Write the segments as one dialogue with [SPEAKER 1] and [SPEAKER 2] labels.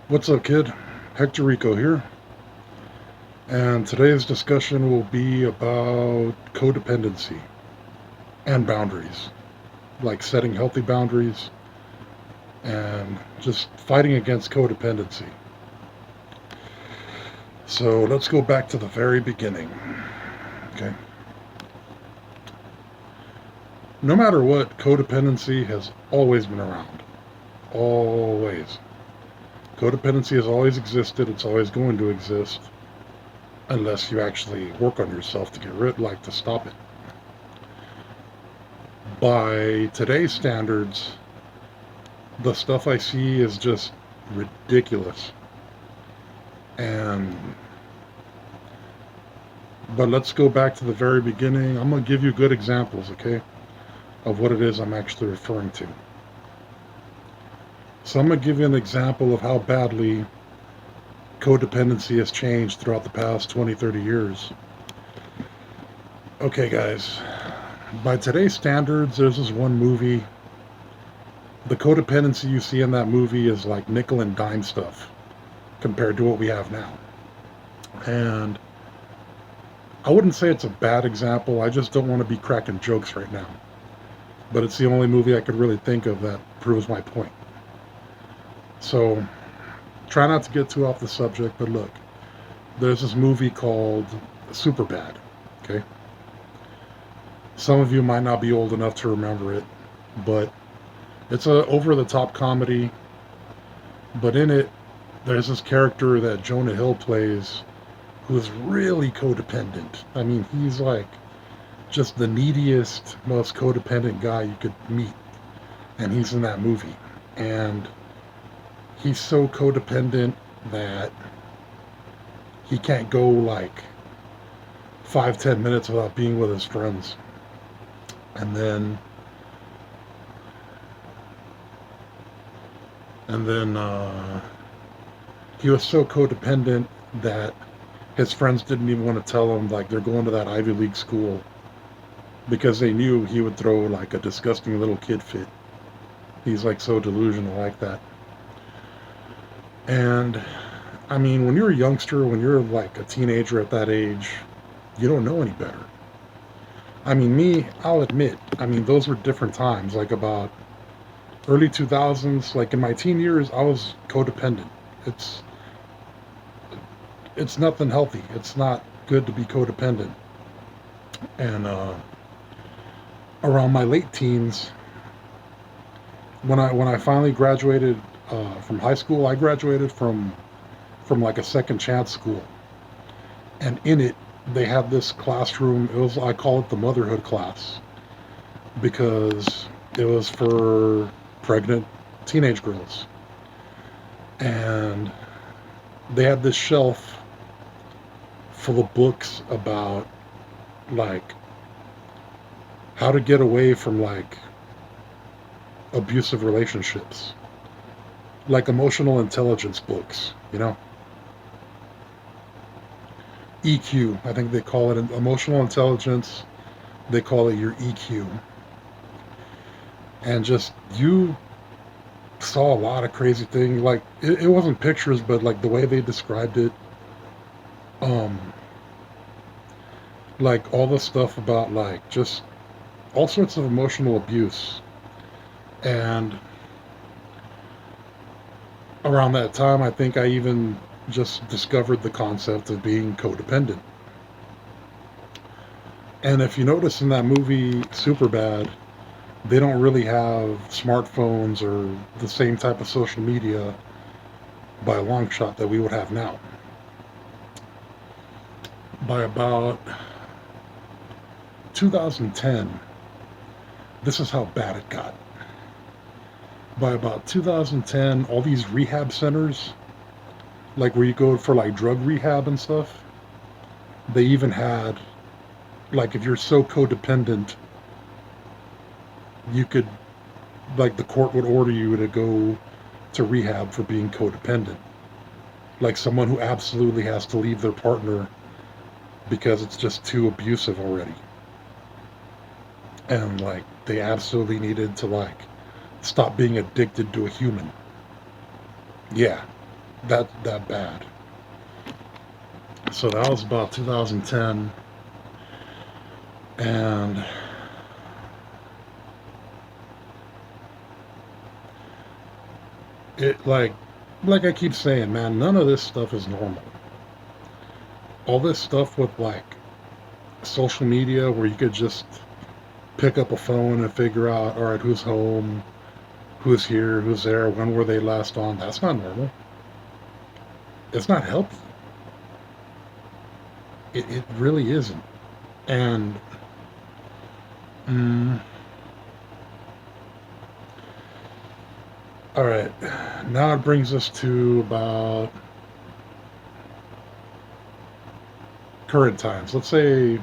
[SPEAKER 1] What's up, kid? Hector Rico here, and today's discussion will be about codependency and boundaries, like setting healthy boundaries and just fighting against codependency. So let's go back to the very beginning. Okay. No matter what, codependency has always been around. Always. Codependency has always existed, it's always going to exist, unless you actually work on yourself to get rid, like to stop it. By today's standards, the stuff I see is just ridiculous. And but let's go back to the very beginning. I'm gonna give you good examples, okay, of what it is I'm actually referring to. So I'm gonna give you an example of how badly codependency has changed throughout the past 20, 30 years. Okay, guys, by today's standards, there's this one movie. The codependency you see in that movie is like nickel and dime stuff compared to what we have now. And I wouldn't say it's a bad example. I just don't want to be cracking jokes right now. But it's the only movie I could really think of that proves my point. So try not to get too off the subject, but look, there's this movie called Superbad. Okay. Some of you might not be old enough to remember it, but it's a over-the-top comedy. But in it, there's this character that Jonah Hill plays who's really codependent. I mean, he's like just the neediest, most codependent guy you could meet. And he's in that movie. And he's so codependent that he can't go like 5, 10 minutes without being with his friends. And then he was so codependent that his friends didn't even want to tell him like they're going to that Ivy League school because they knew he would throw like a disgusting little kid fit. He's like so delusional like that. And I mean, when you're a youngster, when you're like a teenager at that age, you don't know any better. I mean, me, I'll admit, I mean, those were different times, like about early 2000s, like in my teen years, I was codependent. It's it's nothing healthy. It's not good to be codependent. And around my late teens, when I finally graduated from high school, I graduated from like a second chance school, and in it they had this classroom. It was, I call it the motherhood class, because it was for pregnant teenage girls, and they had this shelf full of books about like how to get away from like abusive relationships, like emotional intelligence books, you know. EQ, I think they call it emotional intelligence. They call it your EQ. And just, you saw a lot of crazy things. Like, it wasn't pictures, but like the way they described it, um, like all the stuff about like just all sorts of emotional abuse. And around that time, I think I even just discovered the concept of being codependent. And if you notice in that movie Superbad, they don't really have smartphones or the same type of social media by a long shot that we would have now. By about 2010, this is how bad it got. By about 2010, all these rehab centers, like where you go for like drug rehab and stuff, they even had, like, if you're so codependent, you could, like, the court would order you to go to rehab for being codependent. Like someone who absolutely has to leave their partner because it's just too abusive already. And like they absolutely needed to like stop being addicted to a human. Yeah. that bad. So that was about 2010, and it like I keep saying, man, none of this stuff is normal. All this stuff with like social media where you could just pick up a phone and figure out, all right, who's home, who's here, who's there, when were they last on. That's not normal. It's not healthy. It really isn't. And mm, all right, now it brings us to about current times. Let's say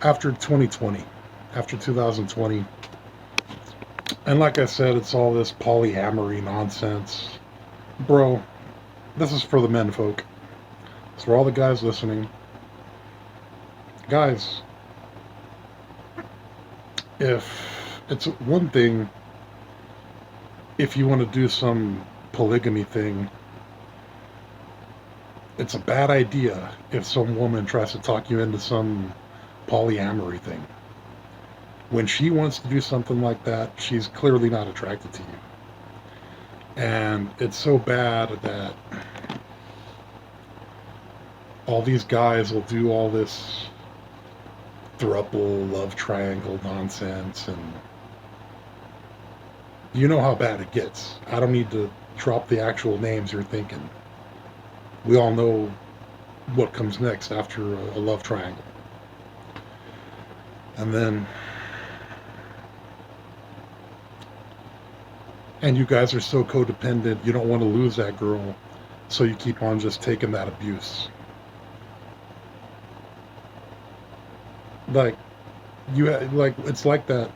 [SPEAKER 1] after 2020, after 2020. And like I said, it's all this polyamory nonsense. Bro, this is for the men folk. It's for all the guys listening. Guys, if it's one thing, if you want to do some polygamy thing, it's a bad idea if some woman tries to talk you into some polyamory thing. When she wants to do something like that, she's clearly not attracted to you. And it's so bad that all these guys will do all this throuple love triangle nonsense, and you know how bad it gets. I don't need to drop the actual names you're thinking. We all know what comes next after a love triangle. And then, and you guys are so codependent, you don't want to lose that girl, so you keep on just taking that abuse. Like, it's like that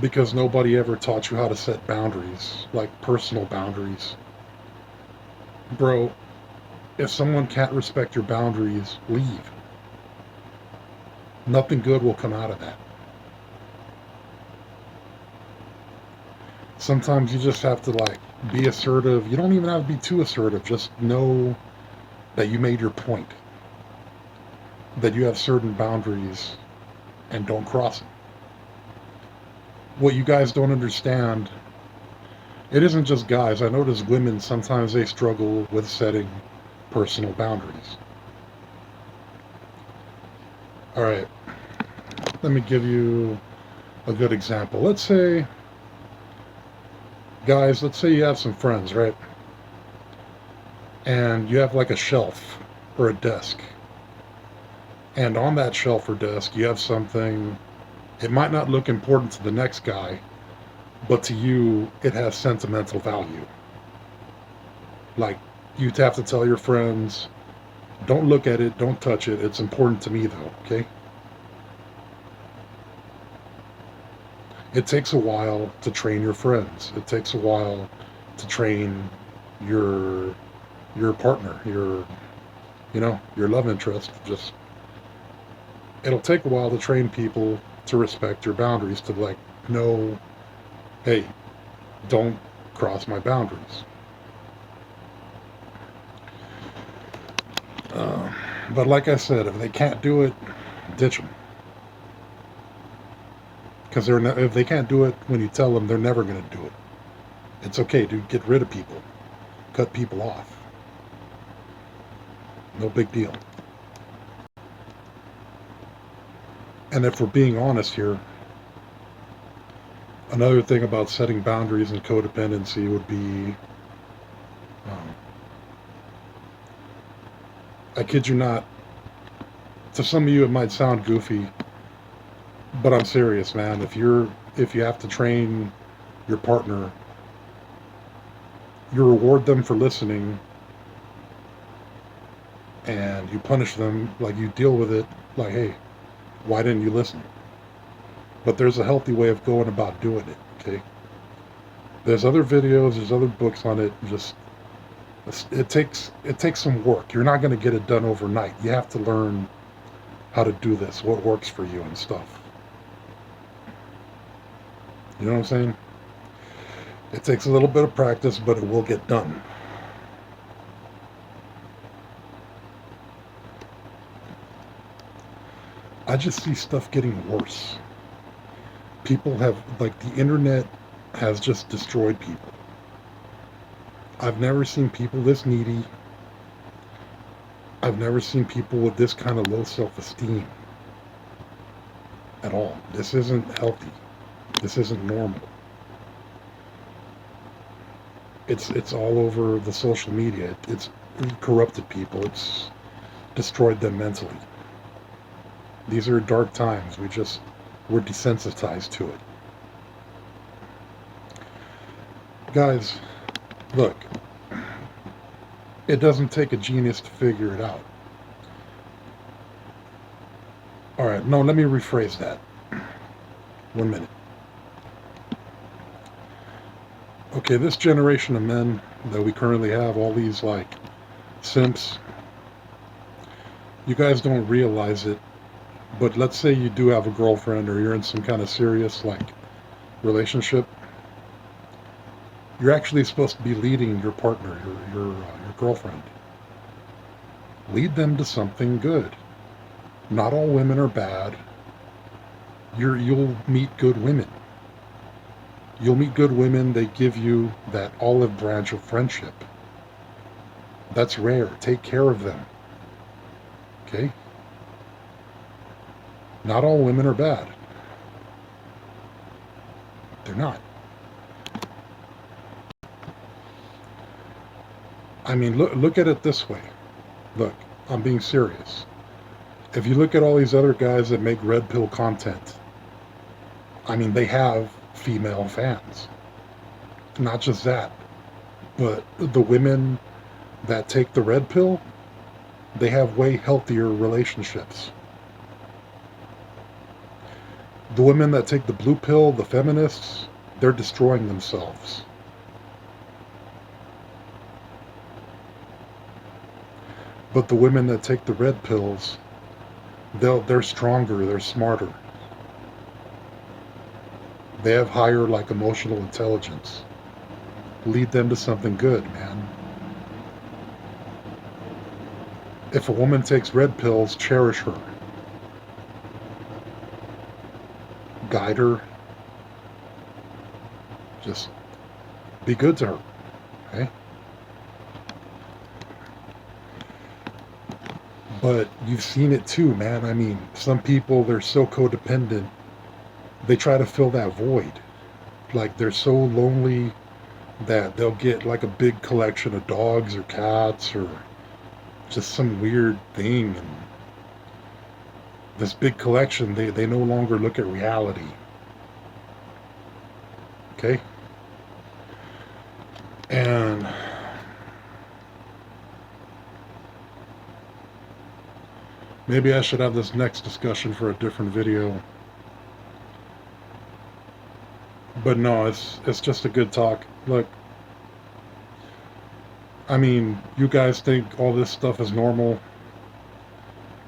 [SPEAKER 1] because nobody ever taught you how to set boundaries, like personal boundaries. Bro, if someone can't respect your boundaries, leave. Nothing good will come out of that. Sometimes you just have to like be assertive. You don't even have to be too assertive. Just know that you made your point, that you have certain boundaries and don't cross them. What you guys don't understand, it isn't just guys. I notice women, sometimes they struggle with setting personal boundaries. All right, let me give you a good example. Let's say, guys, let's say you have some friends, right? And you have like a shelf or a desk. And on that shelf or desk, you have something, it might not look important to the next guy, but to you, it has sentimental value. Like, you'd have to tell your friends, don't look at it, don't touch it, it's important to me though, okay? It takes a while to train your friends. It takes a while to train your partner, your love interest. Just, it'll take a while to train people to respect your boundaries, to like know, hey, don't cross my boundaries. But like I said, if they can't do it, ditch them. Because if they can't do it when you tell them, they're never going to do it. It's okay, dude. Get rid of people. Cut people off. No big deal. And if we're being honest here, another thing about setting boundaries and codependency would be, I kid you not, to some of you it might sound goofy, but I'm serious, man. If you have to train your partner, you reward them for listening, and you punish them, like you deal with it, like, hey, why didn't you listen? But there's a healthy way of going about doing it, okay? There's other videos, there's other books on it. Just, it takes some work. You're not going to get it done overnight. You have to learn how to do this, what works for you and stuff. You know what I'm saying? It takes a little bit of practice, but it will get done. I just see stuff getting worse. People have, like, the internet has just destroyed people. I've never seen people this needy. I've never seen people with this kind of low self-esteem at all. This isn't healthy. This isn't normal. It's all over the social media. It's corrupted people. It's destroyed them mentally. These are dark times. We're desensitized to it. Guys, look, it doesn't take a genius to figure it out. All right, no, let me rephrase that. 1 minute. Okay, this generation of men that we currently have, all these, like, simps, you guys don't realize it, but let's say you do have a girlfriend or you're in some kind of serious, like, relationship. You're actually supposed to be leading your partner, your girlfriend. Lead them to something good. Not all women are bad. You'll meet good women. You'll meet good women. They give you that olive branch of friendship. That's rare. Take care of them. Okay? Not all women are bad. They're not. I mean, look at it this way. Look, I'm being serious. If you look at all these other guys that make red pill content, I mean, they have female fans. Not just that, but the women that take the red pill, they have way healthier relationships. The women that take the blue pill, the feminists, they're destroying themselves. But the women that take the red pills, they're stronger, they're smarter. They have higher, like, emotional intelligence. Lead them to something good, man. If a woman takes red pills, cherish her. Guide her. Just be good to her. Okay? But you've seen it too, man. I mean, some people, they're so codependent, they try to fill that void. Like, they're so lonely that they'll get, like, a big collection of dogs or cats or just some weird thing. And this big collection, they no longer look at reality. Okay? And maybe I should have this next discussion for a different video. But no, it's just a good talk. Look, I mean, you guys think all this stuff is normal.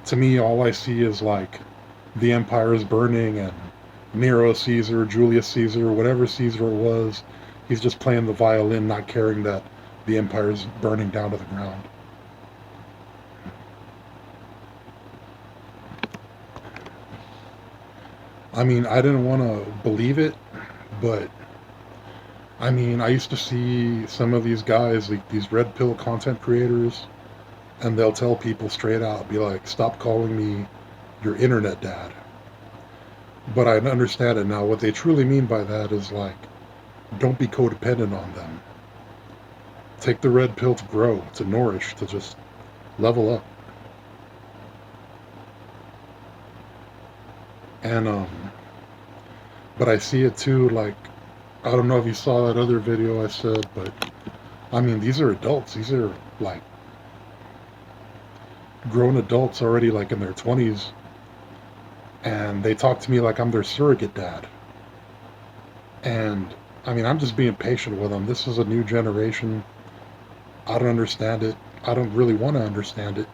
[SPEAKER 1] To me, all I see is, like, the empire is burning and Nero Caesar, Julius Caesar, whatever Caesar it was, he's just playing the violin, not caring that the empire is burning down to the ground. I mean, I didn't want to believe it, but I mean, I used to see some of these guys, like these red pill content creators, and they'll tell people straight out, be like, stop calling me your internet dad. But I understand it now. What they truly mean by that is, like, don't be codependent on them. Take the red pill to grow, to nourish, to just level up. And but I see it too, like, I don't know if you saw that other video I said, but I mean, these are adults. These are, like, grown adults already, like, in their 20s, and they talk to me like I'm their surrogate dad. And I mean, I'm just being patient with them. This is a new generation. I don't understand it. I don't really want to understand it.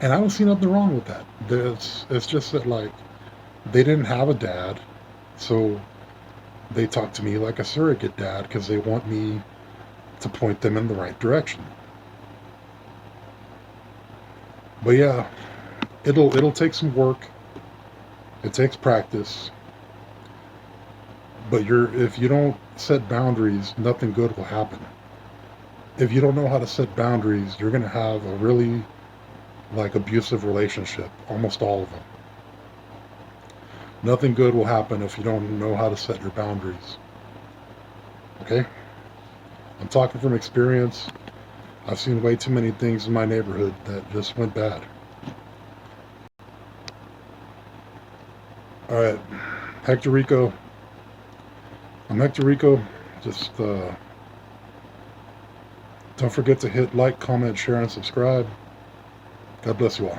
[SPEAKER 1] And I don't see nothing wrong with that. It's just that, like, they didn't have a dad, so they talk to me like a surrogate dad because they want me to point them in the right direction. But yeah, It'll take some work. It takes practice. But if you don't set boundaries, nothing good will happen. If you don't know how to set boundaries, you're gonna have a really like abusive relationship. Almost all of them. Nothing good will happen if you don't know how to set your boundaries. Okay? I'm talking from experience. I've seen way too many things in my neighborhood that just went bad. All right, Hector Rico. I'm Hector Rico. Just don't forget to hit like, comment, share, and subscribe. God bless you all.